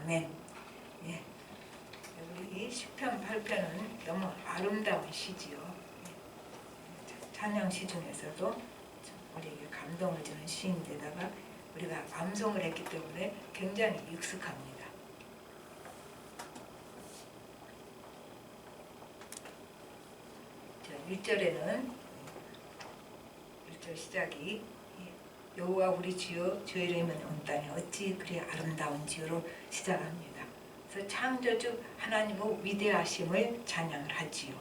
아멘. 예. 우리 시편 8편은 너무 아름다운 시지요. 예. 찬양 시 중에서도 우리에게 감동을 주는 시인데다가 우리가 암송을 했기 때문에 굉장히 익숙합니다. 자, 1절에는 1절 시작이 여호와 우리 주여 주의 이름은 온 땅에 어찌 그리 아름다운지로 시작합니다. 그래서 창조주 하나님의 위대하심을 찬양을 하지요.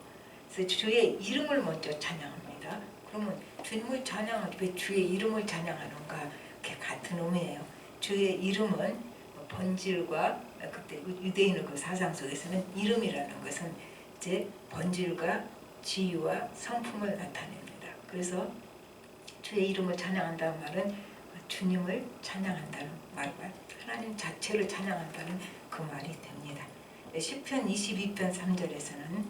그래서 주의 이름을 먼저 찬양합니다. 그러면 주님을 찬양을 왜 주의 이름을 찬양하는가? 그게 같은 의미예요. 주의 이름은 본질과 그때 유대인의 그 사상 속에서는 이름이라는 것은 이제 본질과 지위와 성품을 나타냅니다. 그래서 주의 이름을 찬양한다는 말은 주님을 찬양한다는 말과 하나님 자체를 찬양한다는 그 말이 됩니다. 시편 22편 3절에서는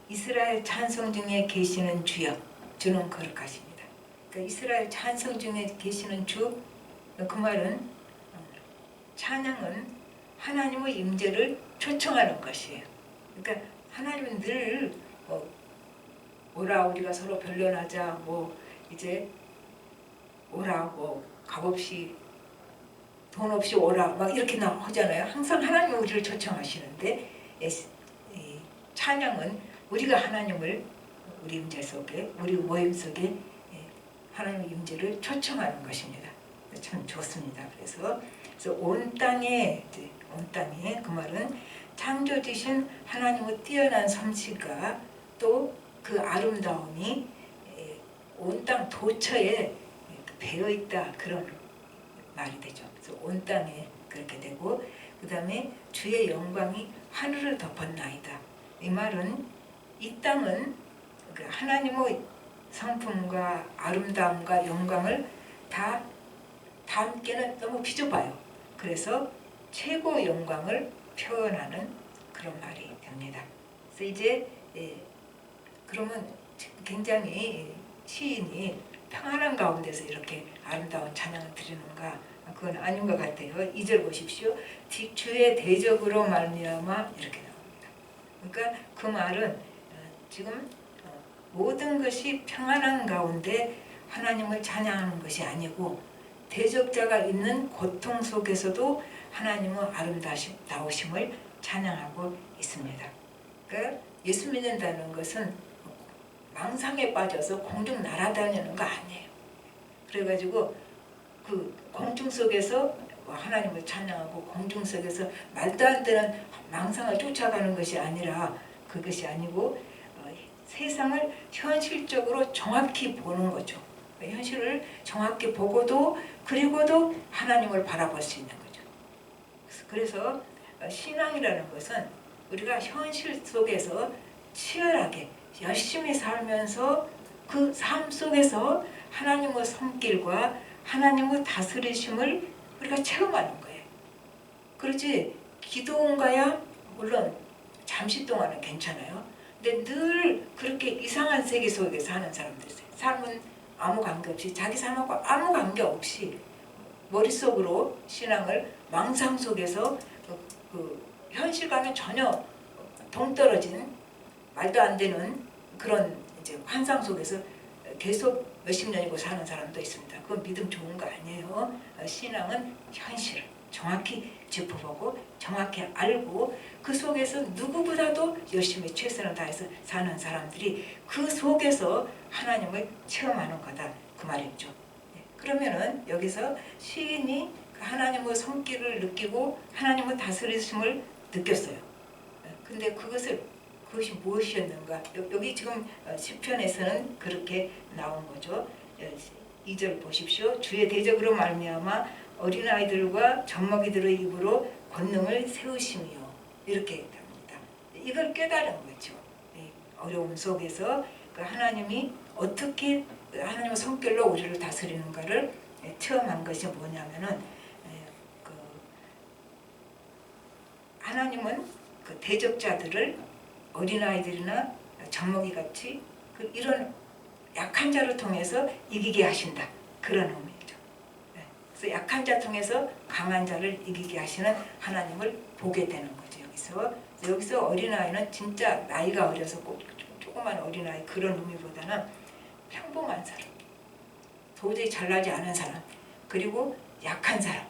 이스라엘 찬송 중에 계시는 주여, 주는 거룩하십니다. 그러니까 이스라엘 찬송 중에 계시는 주, 그 말은 찬양은 하나님의 임재를 초청하는 것이에요. 그러니까 하나님은 늘 오라 우리가 서로 변론하자, 이제 오라, 값없이 돈 없이 오라 막 이렇게 나오잖아요. 항상 하나님은 우리를 초청하시는데 이 찬양은 우리가 하나님을 우리 임재 속에, 우리 모임 속에 하나님의 임재를 초청하는 것입니다. 참 좋습니다. 그래서 온 땅에 그 말은 창조주신 하나님의 뛰어난 솜씨가 또 그 아름다움이 온 땅 도처에 배어 있다, 그런 말이 되죠. 그래서 온 땅에 그렇게 되고, 그 다음에 주의 영광이 하늘을 덮었나이다. 이 말은 이 땅은 그 하나님의 성품과 아름다움과 영광을 다 담기는 너무 비좁아요. 그래서 최고 영광을 표현하는 그런 말이 됩니다. 그래서 이제 그러면 굉장히 시인이 평안한 가운데서 이렇게 아름다운 찬양을 드리는가? 그건 아닌 것 같아요. 2절 보십시오. 주의 대적으로 말미암아 이렇게 나옵니다. 그러니까 그 말은 지금 모든 것이 평안한 가운데 하나님을 찬양하는 것이 아니고 대적자가 있는 고통 속에서도 하나님의 아름다우심을 찬양하고 있습니다. 그러니까 예수 믿는다는 것은 망상에 빠져서 공중 날아다니는 거 아니에요. 그래가지고 그 공중 속에서 하나님을 찬양하고 공중 속에서 말도 안 되는 망상을 쫓아가는 것이 아니라, 그것이 아니고 세상을 현실적으로 정확히 보는 거죠. 현실을 정확히 보고도 그리고도 하나님을 바라볼 수 있는 거죠. 그래서 신앙이라는 것은 우리가 현실 속에서 치열하게 열심히 살면서 그 삶 속에서 하나님의 손길과 하나님의 다스리심을 우리가 체험하는 거예요. 그렇지 기도원가야 물론 잠시 동안은 괜찮아요. 근데 늘 그렇게 이상한 세계 속에 사는 사람들 있어요. 삶은 아무 관계없이, 자기 삶하고 아무 관계없이 머릿속으로 신앙을 망상 속에서 그 현실과는 전혀 동떨어진 말도 안 되는 그런 이제 환상 속에서 계속 몇십 년이고 사는 사람도 있습니다. 그건 믿음 좋은 거 아니에요. 신앙은 현실을 정확히 짚어보고 정확히 알고 그 속에서 누구보다도 열심히 최선을 다해서 사는 사람들이 그 속에서 하나님을 체험하는 거다, 그 말이죠. 그러면은 여기서 시인이 하나님의 손길을 느끼고 하나님의 다스리심을 느꼈어요. 근데 그것이 무엇이었는가? 여기 지금 시편에서는 그렇게 나온 거죠. 2절 보십시오. 주의 대적으로 말미암아 어린아이들과 젖먹이들의 입으로 권능을 세우시며, 이렇게 됩니다. 이걸 깨달은 거죠. 어려움 속에서 하나님이 어떻게 하나님의 손길로 우리를 다스리는가를 체험한 것이 뭐냐면은, 하나님은 그 대적자들을 어린아이들이나 젖먹이같이 이런 약한 자를 통해서 이기게 하신다, 그런 의미죠. 그래서 약한 자 통해서 강한 자를 이기게 하시는 하나님을 보게 되는 거죠. 여기서 어린아이는 진짜 나이가 어려서 꼭 조그만 어린아이 그런 의미보다는 평범한 사람, 도저히 잘나지 않은 사람, 그리고 약한 사람,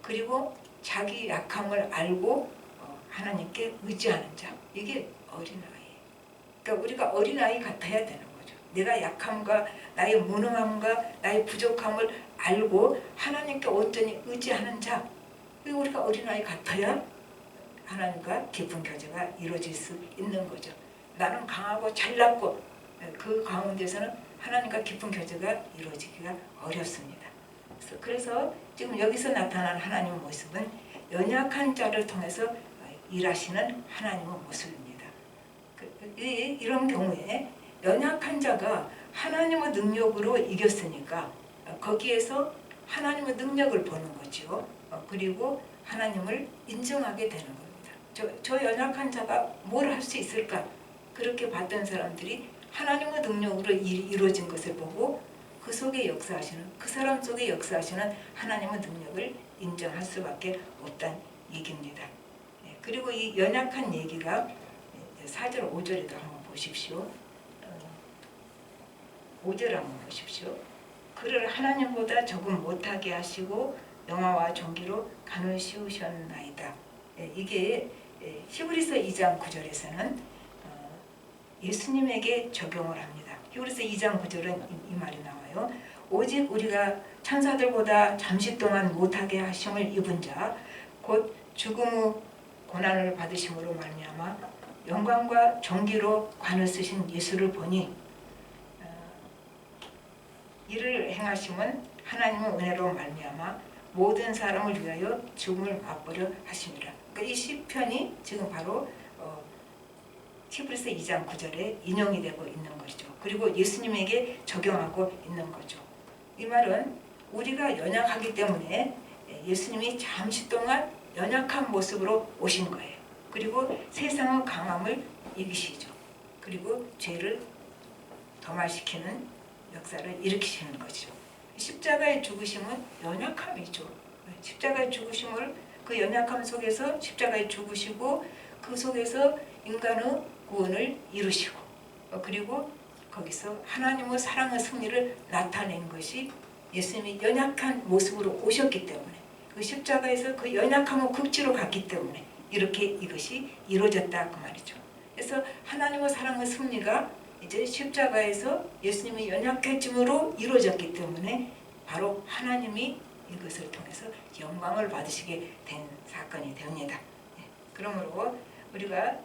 그리고 자기 약함을 알고 하나님께 의지하는 자, 이게 어린아이예요. 그러니까 우리가 어린아이 같아야 되는 거죠. 내가 약함과 나의 무능함과 나의 부족함을 알고 하나님께 온전히 의지하는 자, 우리가 어린아이 같아야 하나님과 깊은 교제가 이루어질 수 있는 거죠. 나는 강하고 잘났고 그 가운데서는 하나님과 깊은 교제가 이루어지기가 어렵습니다. 그래서 지금 여기서 나타난 하나님의 모습은 연약한 자를 통해서 일하시는 하나님의 모습입니다. 이런 경우에 연약한 자가 하나님의 능력으로 이겼으니까 거기에서 하나님의 능력을 보는 거죠. 그리고 하나님을 인정하게 되는 겁니다. 저 연약한 자가 뭘 할 수 있을까? 그렇게 봤던 사람들이 하나님의 능력으로 이루어진 것을 보고 그 속에 역사하시는, 그 사람 속에 역사하시는 하나님의 능력을 인정할 수밖에 없다는 얘기입니다. 그리고 이 연약한 얘기가 4절 5절에도 한번 보십시오. 5절 한번 보십시오. 그를 하나님보다 조금 못하게 하시고 영화와 존귀로 간을 씌우셨나이다. 이게 히브리서 2장 9절에서는 예수님에게 적용을 합니다. 히브리서 2장 9절은 이 말이 나와요. 오직 우리가 천사들보다 잠시 동안 못하게 하심을 입은 자, 곧 죽음의 고난을 받으심으로 말미암아 영광과 존귀로 관을 쓰신 예수를 보니 이를 행하심은 하나님의 은혜로 말미암아 모든 사람을 위하여 죽음을 맛보려 하심이라. 그러니까 이 시편이 지금 바로 히브리서 2장 9절에 인용이 되고 있는 거죠. 그리고 예수님에게 적용하고 있는 거죠. 이 말은 우리가 연약하기 때문에 예수님이 잠시 동안 연약한 모습으로 오신 거예요. 그리고 세상의 강함을 이기시죠. 그리고 죄를 도말시키는 역사를 일으키시는 거죠. 십자가의 죽으심은 연약함이죠. 십자가의 죽으심을 그 연약함 속에서 십자가에 죽으시고 그 속에서 인간의 구원을 이루시고 그리고 거기서 하나님의 사랑의 승리를 나타낸 것이 예수님이 연약한 모습으로 오셨기 때문에 그 십자가에서 그 연약함을 극치로 갔기 때문에 이렇게 이것이 이루어졌다 그 말이죠. 그래서 하나님의 사랑의 승리가 이제 십자가에서 예수님의 연약해짐으로 이루어졌기 때문에 바로 하나님이 이것을 통해서 영광을 받으시게 된 사건이 됩니다. 그러므로 우리가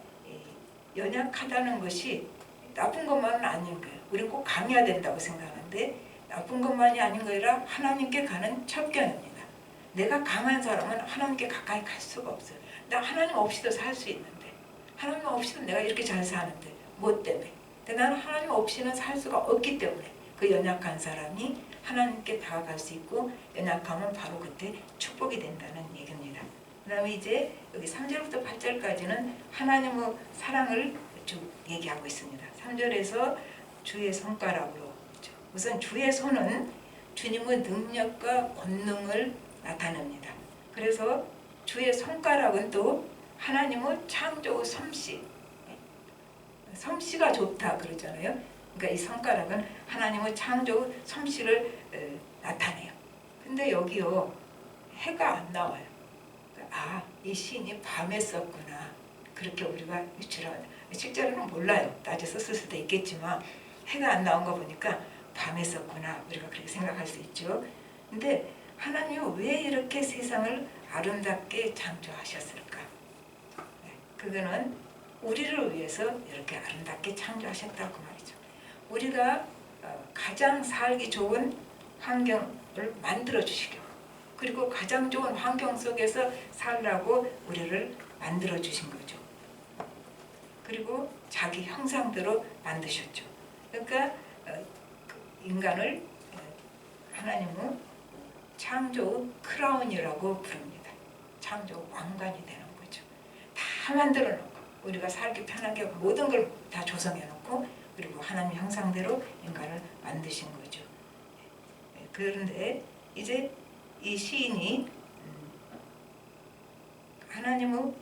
연약하다는 것이 나쁜 것만은 아닌 거예요. 우리는 꼭 강해야 된다고 생각하는데 나쁜 것만이 아닌 거라 아니라 하나님께 가는 첫견입니다. 내가 강한 사람은 하나님께 가까이 갈 수가 없어요. 나 하나님 없이도 살 수 있는데 하나님 없이도 내가 이렇게 잘 사는데 뭐 때문에? 근데 나는 하나님 없이는 살 수가 없기 때문에 그 연약한 사람이 하나님께 다가갈 수 있고 연약함은 바로 그때 축복이 된다는 얘기입니다. 그 다음에 이제 여기 3절부터 8절까지는 하나님의 사랑을 쭉 얘기하고 있습니다. 3절에서 주의 손가락으로 우선 주의 손은 주님의 능력과 권능을 나타냅니다. 그래서 주의 손가락은 또 하나님의 창조 솜씨가 좋다 그러잖아요. 그러니까 이 손가락은 하나님의 창조 솜씨를 나타내요. 근데 여기요 해가 안 나와요. 이 시인이 밤에 썼구나. 그렇게 우리가 유추합니다. 실제로는 몰라요. 낮에 썼을 수도 있겠지만 해가 안 나온 거 보니까 밤에 썼구나. 우리가 그렇게 생각할 수 있죠. 근데 하나님이 왜 이렇게 세상을 아름답게 창조하셨을까? 그거는 우리를 위해서 이렇게 아름답게 창조하셨다고 말이죠. 우리가 가장 살기 좋은 환경을 만들어 주시려고 그리고 가장 좋은 환경 속에서 살라고 우리를 만들어 주신 거죠. 그리고 자기 형상대로 만드셨죠. 그러니까 인간을 하나님은 창조 크라운이라고 부릅니다. 창조 왕관이 되는 거죠. 다 만들어 놓고 우리가 살기 편하게 모든 걸 다 조성해 놓고 그리고 하나님 형상대로 인간을 만드신 거죠. 그런데 이제 이 시인이 하나님의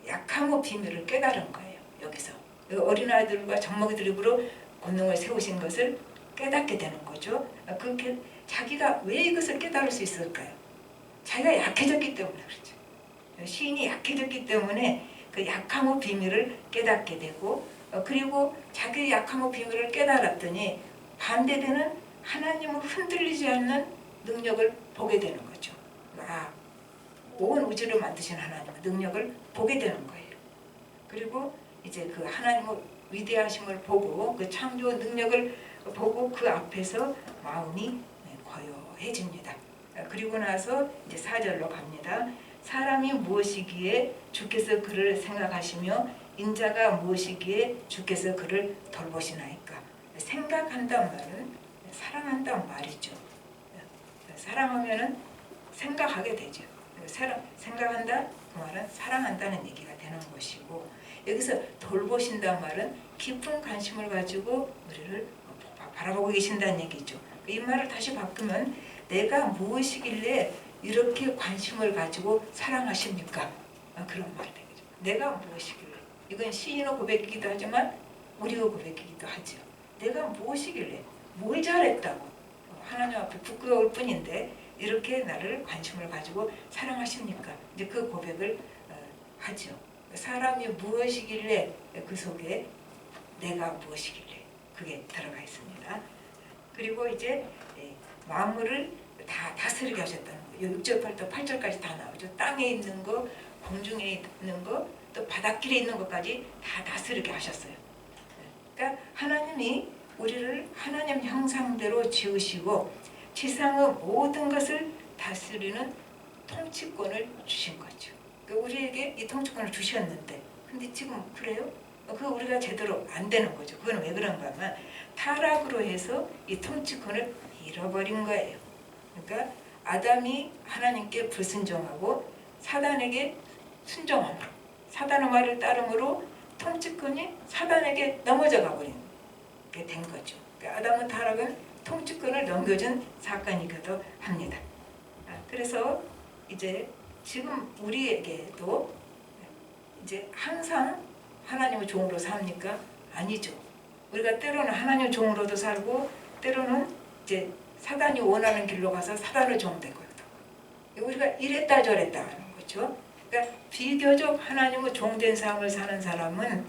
약함의 비밀을 깨달은 거예요. 여기서 어린아이들과 젖먹이들 입으로 권능을 세우신 것을 깨닫게 되는 거죠. 그렇게 자기가 왜 이것을 깨달을 수 있을까요? 자기가 약해졌기 때문에 그렇죠. 시인이 약해졌기 때문에 그 약함의 비밀을 깨닫게 되고, 그리고 자기의 약함의 비밀을 깨달았더니 반대되는 하나님을 흔들리지 않는 능력을 보게 되는 거죠. 온 우주를 만드신 하나님의 능력을 보게 되는 거예요. 그리고 이제 그 하나님의 위대하심을 보고 그 창조 능력을 보고 그 앞에서 마음이 고요해집니다. 그리고 나서 이제 4절로 갑니다. 사람이 무엇이기에 주께서 그를 생각하시며 인자가 무엇이기에 주께서 그를 돌보시나이까. 생각한다는 말은 사랑한다는 말이죠. 사랑하면은 생각하게 되죠. 생각한다 그 말은 사랑한다는 얘기가 되는 것이고, 여기서 돌보신다는 말은 깊은 관심을 가지고 우리를 바라보고 계신다는 얘기죠. 이 말을 다시 바꾸면 내가 무엇이길래 이렇게 관심을 가지고 사랑하십니까? 그런 말이 되겠죠. 내가 무엇이길래. 이건 시인의 고백이기도 하지만 우리의 고백이기도 하죠. 내가 무엇이길래 뭘 잘했다고 하나님 앞에 부끄러울 뿐인데 이렇게 나를 관심을 가지고 사랑하십니까? 이제 그 고백을 하죠. 사람이 무엇이길래 그 속에 내가 무엇이길래 그게 들어가 있습니다. 그리고 이제 만물을 다 다스리게 하셨다는 거예요. 6절, 8절까지 다 나오죠. 땅에 있는 거, 공중에 있는 거, 또 바닷길에 있는 것까지 다 다스리게 하셨어요. 그러니까 하나님이 우리를 하나님 형상대로 지으시고 지상의 모든 것을 다스리는 통치권을 주신 거죠. 그러니까 우리에게 이 통치권을 주셨는데, 근데 지금 그래요? 그 우리가 제대로 안 되는 거죠. 그건 왜 그런가 하면 타락으로 해서 이 통치권을 잃어버린 거예요. 그러니까 아담이 하나님께 불순종하고 사단에게 순종함으로, 사단의 말을 따름으로 통치권이 사단에게 넘어져가 버린 게 된 거죠. 그러니까 아담의 타락은 통치권을 넘겨준 사건이기도 합니다. 그래서 이제 지금 우리에게도 이제 항상 하나님의 종으로 삽니까? 아니죠. 우리가 때로는 하나님의 종으로도 살고 때로는 이제 사단이 원하는 길로 가서 사단의 종 되거든. 우리가 이랬다 저랬다 하는 거죠. 그러니까 비교적 하나님의 종된 삶을 사는 사람은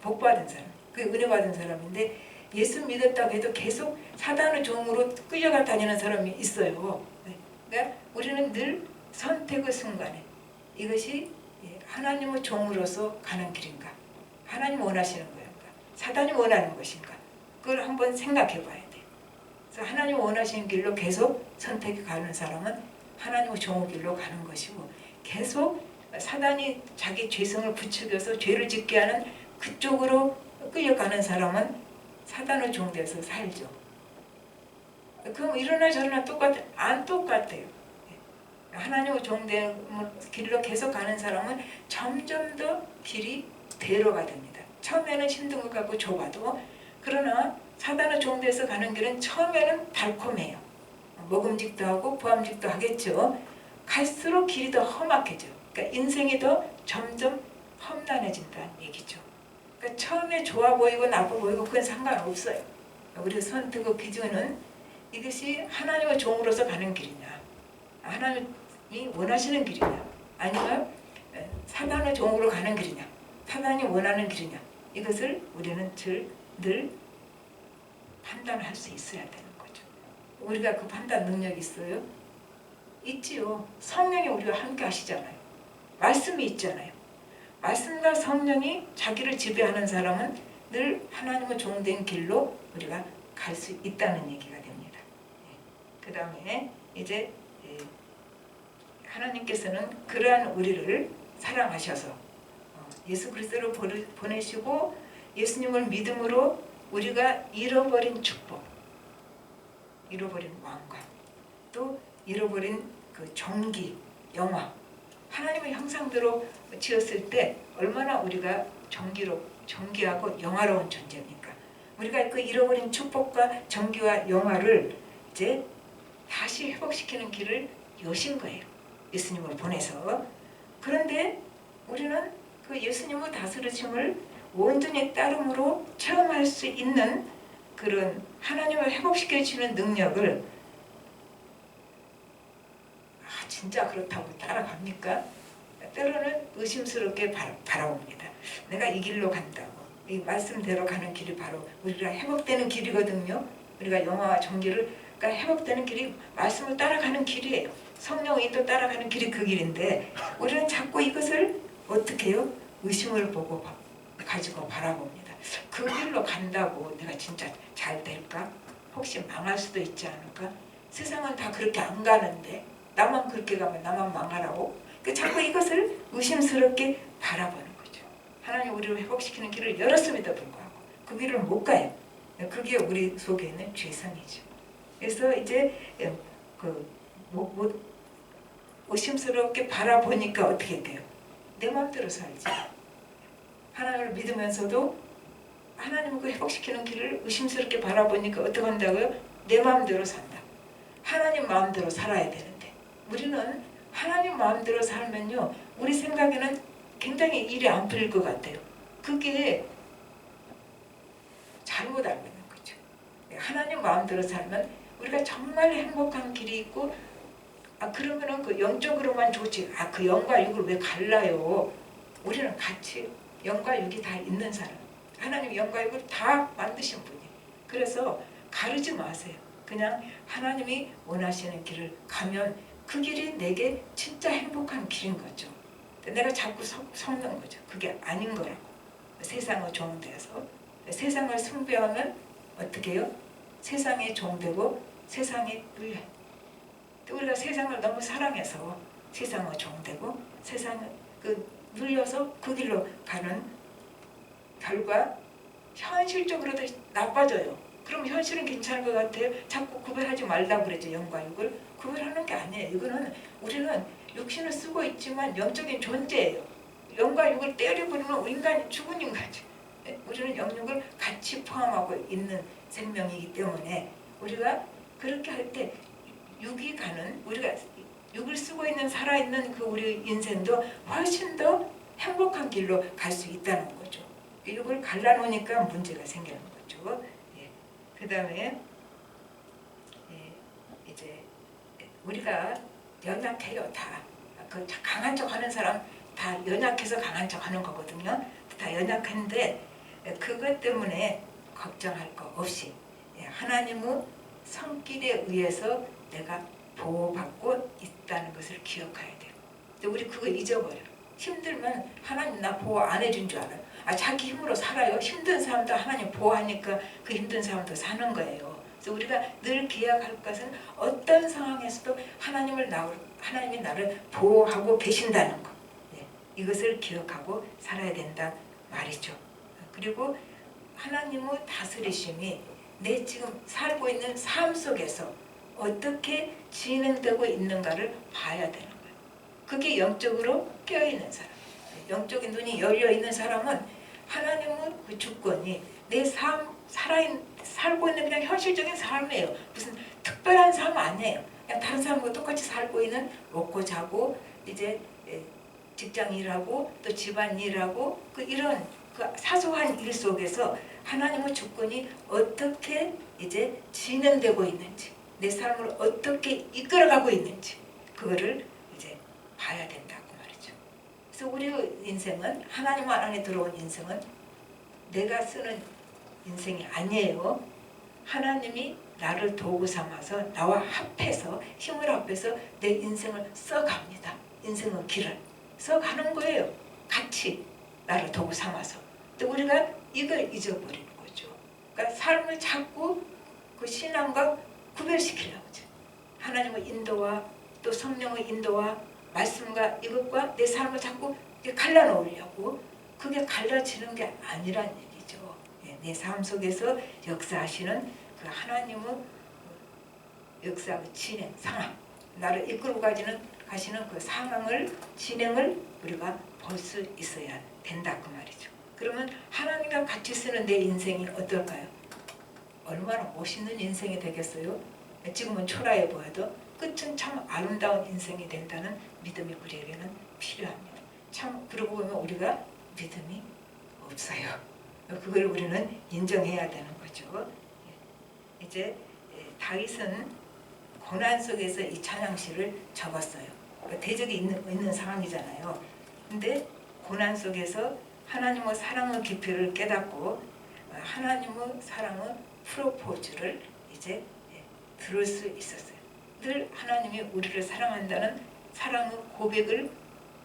복받은 사람, 그 은혜 받은 사람인데, 예수 믿었다고 해도 계속 사단의 종으로 끌려가 다니는 사람이 있어요. 그러니까 우리는 늘 선택의 순간에 이것이 하나님의 종으로서 가는 길인가, 하나님 원하시는 거인가, 사단이 원하는 것인가, 그걸 한번 생각해 봐야 돼요. 그래서 하나님 원하시는 길로 계속 선택해 가는 사람은 하나님의 종의 길로 가는 것이고, 계속 사단이 자기 죄성을 부추겨서 죄를 짓게 하는 그쪽으로 끌려가는 사람은 사단의 종 돼서 살죠. 그럼 이러나 저러나 안 똑같아요. 하나님의 종된 길로 계속 가는 사람은 점점 더 길이 대로가 됩니다. 처음에는 힘든 것 같고 좁아도, 그러나 사단의 종 돼서 가는 길은 처음에는 달콤해요. 먹음직도 하고 부함직도 하겠죠. 갈수록 길이 더 험악해져. 그러니까 인생이 더 점점 험난해진다는 얘기죠. 그러니까 처음에 좋아 보이고 나빠 보이고 그건 상관없어요. 우리 선택의 기준은 이것이 하나님의 종으로서 가는 길이냐, 하나님이 원하시는 길이냐, 아니면 사단의 종으로 가는 길이냐, 사단이 원하는 길이냐, 이것을 우리는 늘 판단할 수 있어야 되는 거죠. 우리가 그 판단 능력이 있어요? 있지요. 성령이 우리와 함께 하시잖아요. 말씀이 있잖아요. 말씀과 성령이 자기를 지배하는 사람은 늘 하나님의 종된 길로 우리가 갈 수 있다는 얘기가 됩니다. 그 다음에 이제 하나님께서는 그러한 우리를 사랑하셔서 예수 그리스도를 보내시고 예수님을 믿음으로 우리가 잃어버린 축복, 잃어버린 왕관, 또 잃어버린 그 정기, 영화, 하나님의 형상대로 지었을 때 얼마나 우리가 정기하고 영화로운 존재입니까? 우리가 그 잃어버린 축복과 정기와 영화를 이제 다시 회복시키는 길을 여신 거예요. 예수님을 보내서. 그런데 우리는 그 예수님의 다스리심을 온전히 따름으로 체험할 수 있는 그런 하나님을 회복시켜주는 능력을 진짜 그렇다고 따라갑니까? 때로는 의심스럽게 바라봅니다. 내가 이 길로 간다고. 이 말씀대로 가는 길이 바로 우리가 회복되는 길이거든요. 우리가 영화와 종교를 회복되는 길이 말씀을 따라가는 길이에요. 성령의 인도 따라가는 길이 그 길인데 우리는 자꾸 이것을 어떻게 해요? 의심을 보고 가지고 바라봅니다. 그 길로 간다고 내가 진짜 잘 될까? 혹시 망할 수도 있지 않을까? 세상은 다 그렇게 안 가는데 나만 그렇게 가면 나만 망하라고? 자꾸 이것을 의심스럽게 바라보는 거죠. 하나님 우리를 회복시키는 길을 열었음에도 불구하고 그 길을 못 가요. 그게 우리 속에 있는 죄성이죠. 그래서 이제 의심스럽게 바라보니까 어떻게 돼요? 내 마음대로 살지. 하나님을 믿으면서도 하나님을 그 회복시키는 길을 의심스럽게 바라보니까 어떻게 한다고요? 내 마음대로 산다. 하나님 마음대로 살아야 되는데 우리는 하나님 마음대로 살면요 우리 생각에는 굉장히 일이 안 풀릴 것 같아요. 그게 잘못 알고 있는 거죠. 하나님 마음대로 살면 우리가 정말 행복한 길이 있고 그러면은 그 영적으로만 좋지. 그 영과 육을 왜 갈라요? 우리는 같이 영과 육이 다 있는 사람. 하나님 영과 육을 다 만드신 분이. 그래서 가르지 마세요. 그냥 하나님이 원하시는 길을 가면 그 길이 내게 진짜 행복한 길인 거죠. 내가 자꾸 섞는 거죠. 그게 아닌 거라고. 세상의 종되어서 세상을 숭배하면 어떻게 해요? 세상에 종되고 세상에 물려요. 우리가 세상을 너무 사랑해서 세상의 종되고 세상을 눌려서 그 길로 가는 결과 현실적으로도 나빠져요. 그럼 현실은 괜찮은 것 같아요. 자꾸 구별하지 말라고 그랬죠. 영과 육을 구별하는 게 아니에요. 이거는 우리는 육신을 쓰고 있지만 영적인 존재예요. 영과 육을 때려버리면 인간이 죽은 인간이죠. 우리는 영육을 같이 포함하고 있는 생명이기 때문에 우리가 그렇게 할 때 육이 가는 우리가 육을 쓰고 있는 살아있는 그 우리 인생도 훨씬 더 행복한 길로 갈 수 있다는 거죠. 육을 갈라놓으니까 문제가 생기는 거죠. 그 다음에 이제 우리가 연약해요. 다 강한 척 하는 사람 다 연약해서 강한 척 하는 거거든요. 다 연약한데 그것 때문에 걱정할 거 없이 하나님의 성길에 의해서 내가 보호받고 있다는 것을 기억해야 돼요. 근데 우리 그거 잊어버려. 힘들면 하나님 나 보호 안 해준 줄 알아요. 자기 힘으로 살아요. 힘든 사람도 하나님 보호하니까 그 힘든 사람도 사는 거예요. 그래서 우리가 늘 기억할 것은 어떤 상황에서도 하나님이 나를 보호하고 계신다는 것. 이것을 기억하고 살아야 된다 말이죠. 그리고 하나님의 다스리심이 내 지금 살고 있는 삶 속에서 어떻게 진행되고 있는가를 봐야 되는 거예요. 그게 영적으로 깨어있는 사람. 영적인 눈이 열려있는 사람은 하나님의 그 주권이 내 살고 있는 그냥 현실적인 삶이에요. 무슨 특별한 삶 아니에요. 그냥 다른 사람과 똑같이 살고 있는 먹고 자고 이제 직장 일하고 또 집안 일하고 이런 사소한 일 속에서 하나님의 주권이 어떻게 이제 진행되고 있는지 내 삶을 어떻게 이끌어가고 있는지 그거를 이제 봐야 된다고 말이죠. 그래서 우리 인생은 하나님 안에 들어온 인생은 내가 쓰는 인생이 아니에요. 하나님이 나를 도구 삼아서 나와 합해서 힘을 합해서 내 인생을 써갑니다. 인생의 길을 써가는 거예요. 같이 나를 도구 삼아서. 근데 우리가 이걸 잊어버리는 거죠. 그러니까 삶을 자꾸 그 신앙과 구별시키려고 하죠. 하나님의 인도와 또 성령의 인도와 말씀과 이것과 내 삶을 자꾸 갈라놓으려고 그게 갈라지는 게 아니란 얘기죠. 내 삶 속에서 역사하시는 그 하나님의 역사의 진행, 상황 나를 이끌고 가시는 그 상황을 진행을 우리가 볼 수 있어야 된다 그 말이죠. 그러면 하나님과 같이 쓰는 내 인생이 어떨까요? 얼마나 멋있는 인생이 되겠어요? 지금은 초라해 보여도 끝은 참 아름다운 인생이 된다는 믿음이 우리에게는 필요합니다. 참 그러고 보면 우리가 믿음이 없어요. 그걸 우리는 인정해야 되는 거죠. 이제 다윗은 고난 속에서 이 찬양시를 적었어요. 대적이 있는 상황이잖아요. 근데 고난 속에서 하나님의 사랑의 깊이를 깨닫고 하나님의 사랑의 프로포즈를 이제 들을 수 있었어요. 늘 하나님이 우리를 사랑한다는 사랑의 고백을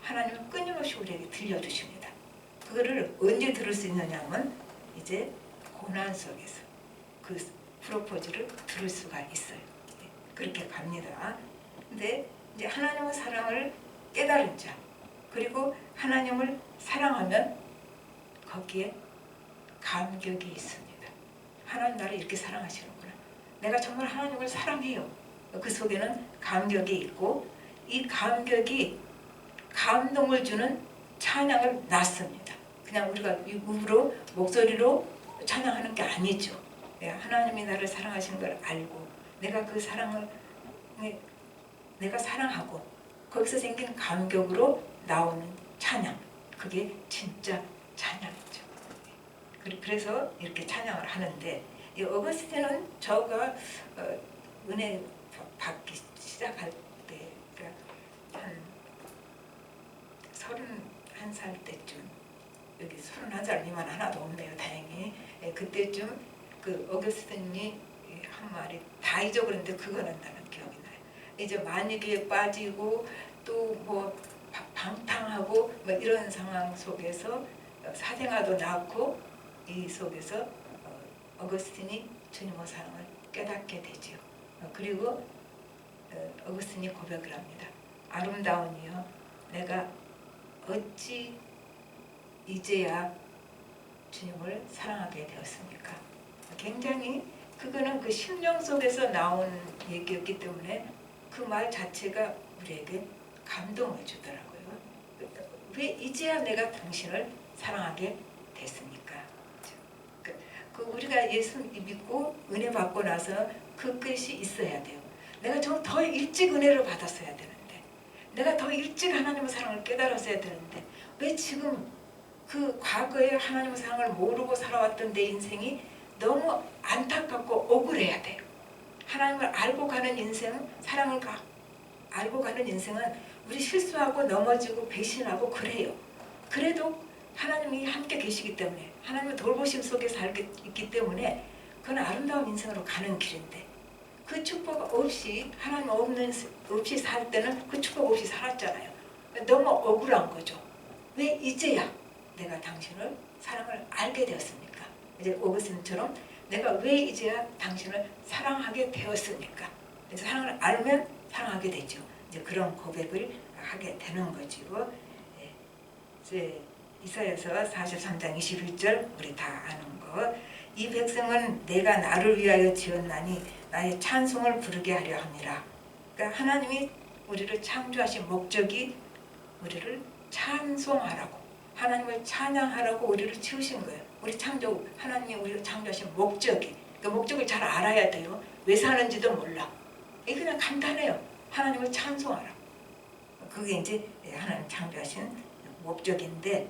하나님은 끊임없이 우리에게 들려주십니다. 그거를 언제 들을 수 있느냐면 이제 고난 속에서 그 프로포즈를 들을 수가 있어요. 그렇게 갑니다. 근데 이제 하나님의 사랑을 깨달은 자, 그리고 하나님을 사랑하면 거기에 감격이 있습니다. 하나님 나를 이렇게 사랑하시는구나. 내가 정말 하나님을 사랑해요. 그 속에는 감격이 있고 이 감격이 감동을 주는 찬양을 낳습니다. 그냥 우리가 입으로 목소리로 찬양하는 게 아니죠. 하나님이 나를 사랑하시는 걸 알고 내가 그 사랑을 내가 사랑하고 거기서 생긴 감격으로 나오는 찬양, 그게 진짜 찬양이죠. 그래서 이렇게 찬양을 하는데 이 어거스틴은 저가 은혜 받기 시작할 때 그러니까 한 31살 때쯤, 여기 31살 미만 하나도 없네요, 다행히. 그때쯤 그 어거스틴이 한 말이 다 잊어버렸는데 그거는 나는 기억이 나요. 이제 만익에 빠지고 또 뭐 방탕하고 뭐 이런 상황 속에서 사생아도 낳고 이 속에서 어거스틴이 주님의 사랑을 깨닫게 되지요. 그리고 어거스틴이 고백을 합니다. 아름다우니여 내가 어찌 이제야 주님을 사랑하게 되었습니까? 굉장히 그거는 그 심령 속에서 나온 얘기였기 때문에 그 말 자체가 우리에게 감동을 주더라고요. 왜 이제야 내가 당신을 사랑하게 됐습니까? 그 우리가 예수 믿고 은혜 받고 나서 그 끝이 있어야 돼요. 내가 좀 더 일찍 은혜를 받았어야 되는데, 내가 더 일찍 하나님의 사랑을 깨달았어야 되는데, 왜 지금 그 과거에 하나님의 사랑을 모르고 살아왔던 내 인생이 너무 안타깝고 억울해야 돼요. 하나님을 알고 가는 인생, 사랑을 알고 가는 인생은 우리 실수하고 넘어지고 배신하고 그래요. 그래도 하나님이 함께 계시기 때문에, 하나님의 돌보심 속에 살기 있기 때문에 그건 아름다운 인생으로 가는 길인데, 그 축복 없이 하나님 없이 살 때는 그 축복 없이 살았잖아요. 너무 억울한 거죠. 왜 이제야 내가 당신을 사랑을 알게 되었습니까? 이제 오거스틴처럼 내가 왜 이제야 당신을 사랑하게 되었습니까? 그래서 사랑을 알면 사랑하게 되죠. 이제 그런 고백을 하게 되는 거죠. 이제 이사야서 43장 21절 우리 다 아는 거. 이 백성은 내가 나를 위하여 지었나니 나의 찬송을 부르게 하려 함이라. 그러니까 하나님이 우리를 창조하신 목적이 우리를 찬송하라고, 하나님을 찬양하라고 우리를 지으신 거예요. 우리 창조, 하나님이 우리를 창조하신 목적이, 그 목적을 잘 알아야 돼요. 왜 사는지도 몰라. 이게 그냥 간단해요. 하나님을 찬송하라. 그게 이제 하나님 창조하신 목적인데,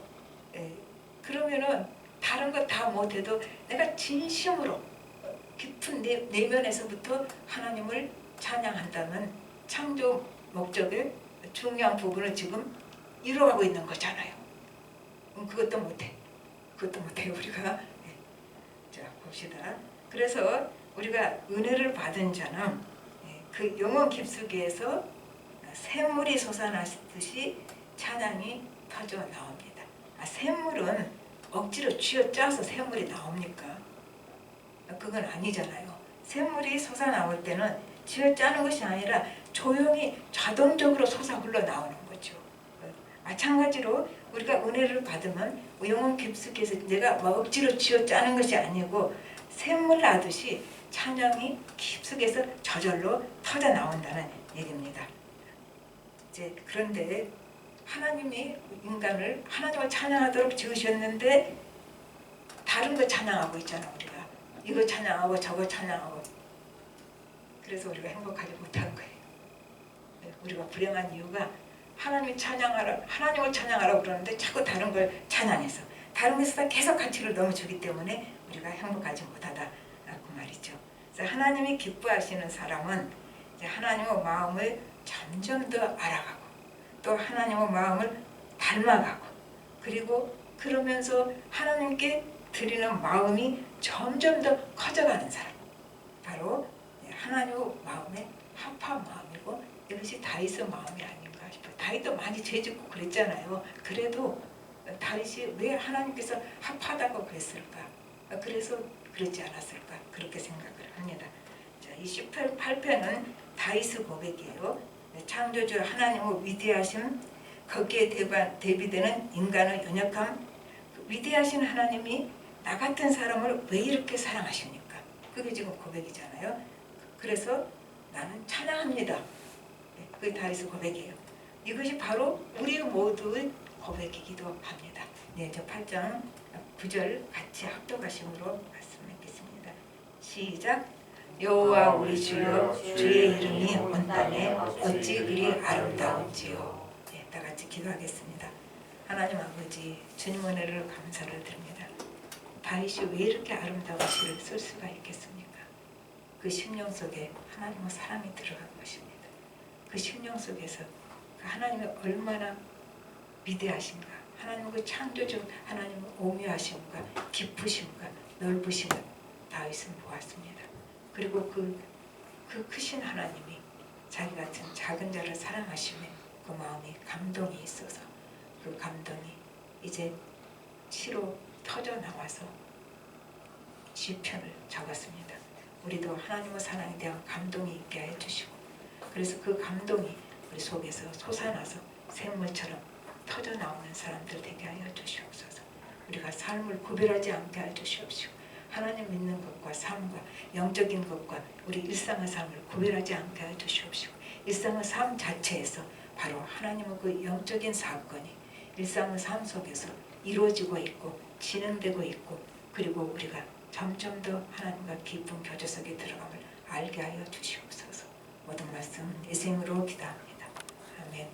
그러면은 다른 거 다 못해도 내가 진심으로 깊은 내면에서부터 하나님을 찬양한다면 창조 목적의 중요한 부분을 지금 이루어가고 있는 거잖아요. 그것도 못해. 그것도 못해 우리가. 자 봅시다. 그래서 우리가 은혜를 받은 자는 그 영혼 깊숙이에서 샘물이 솟아나듯이 찬양이 터져 나옵니다. 샘물은 억지로 쥐어짜서 샘물이 나옵니까? 그건 아니잖아요. 샘물이 솟아나올 때는 쥐어짜는 것이 아니라 조용히 자동적으로 솟아 흘러나오는 거죠. 마찬가지로 우리가 은혜를 받으면 영혼 깊숙이에서 내가 억지로 쥐어짜는 것이 아니고 샘물 나듯이 찬양이 깊숙이에서 저절로 터져 나온다는 얘기입니다. 이제 그런데 하나님이 인간을 하나님을 찬양하도록 지으셨는데 다른 거 찬양하고 있잖아. 우리가 이거 찬양하고 저거 찬양하고 그래서 우리가 행복하지 못한 거예요. 우리가 불행한 이유가 하나님을 찬양하라고 그러는데 자꾸 다른 걸 찬양해서 다른 것에다 계속 가치를 너무 주기 때문에 우리가 행복하지 못하다 그 말이죠. 그래서 하나님이 기뻐하시는 사람은 이제 하나님의 마음을 점점 더 알아가고 또 하나님의 마음을 닮아가고 그리고 그러면서 하나님께 드리는 마음이 점점 더 커져가는 사람, 바로 하나님의 마음에 합한 마음이고 이것이 다윗의 마음이 아닌가 싶어요. 다윗도 많이 죄짓고 그랬잖아요. 그래도 다윗이 왜 하나님께서 합하다고 그랬을까? 그래서 그렇지 않았을까? 그렇게 생각을 합니다. 자, 이 18편은 다윗의 고백이에요. 창조주 하나님의 위대하심, 거기에 대비되는 인간의 연약함, 위대하신 하나님이 나 같은 사람을 왜 이렇게 사랑하십니까? 그게 지금 고백이잖아요. 그래서 나는 찬양합니다. 그게 다윗의 고백이에요. 이것이 바로 우리 모두의 고백이기도 합니다. 네, 저 8장 9절 같이 합독하심으로 말씀드리겠습니다. 시작. 여호와 우리 주여, 주의 이름이 온 땅에 어찌 그리 아름다운지요. 네, 다 같이 기도하겠습니다. 하나님 아버지, 주님 은혜를 감사를 드립니다. 다윗이 왜 이렇게 아름다운 시를 쓸 수가 있겠습니까? 그 심령 속에 하나님의 사랑이 들어간 것입니다. 그 심령 속에서 그 하나님이 얼마나 위대하신가, 하나님의 그 창조주 하나님의 오묘하심과 깊으심과 넓으심을 다윗은 보았습니다. 그리고 그 크신 하나님이 자기 같은 작은 자를 사랑하시며 그 마음에 감동이 있어서 그 감동이 이제 시로 터져 나와서 시편을 적었습니다. 우리도 하나님의 사랑에 대한 감동이 있게 해 주시고 그래서 그 감동이 우리 속에서 솟아나서 샘물처럼 터져 나오는 사람들 되게 하여 주시옵소서. 우리가 삶을 구별하지 않게 하여 주시옵시고 하나님 믿는 것과 삶과 영적인 것과 우리 일상의 삶을 구별하지 않게 하여 주시옵시고 일상의 삶 자체에서 바로 하나님의 그 영적인 사건이 일상의 삶 속에서 이루어지고 있고 진행되고 있고 그리고 우리가 점점 더 하나님과 깊은 교제 속에 들어감을 알게 하여 주시옵소서. 모든 말씀 예수님으로 기도합니다. 아멘.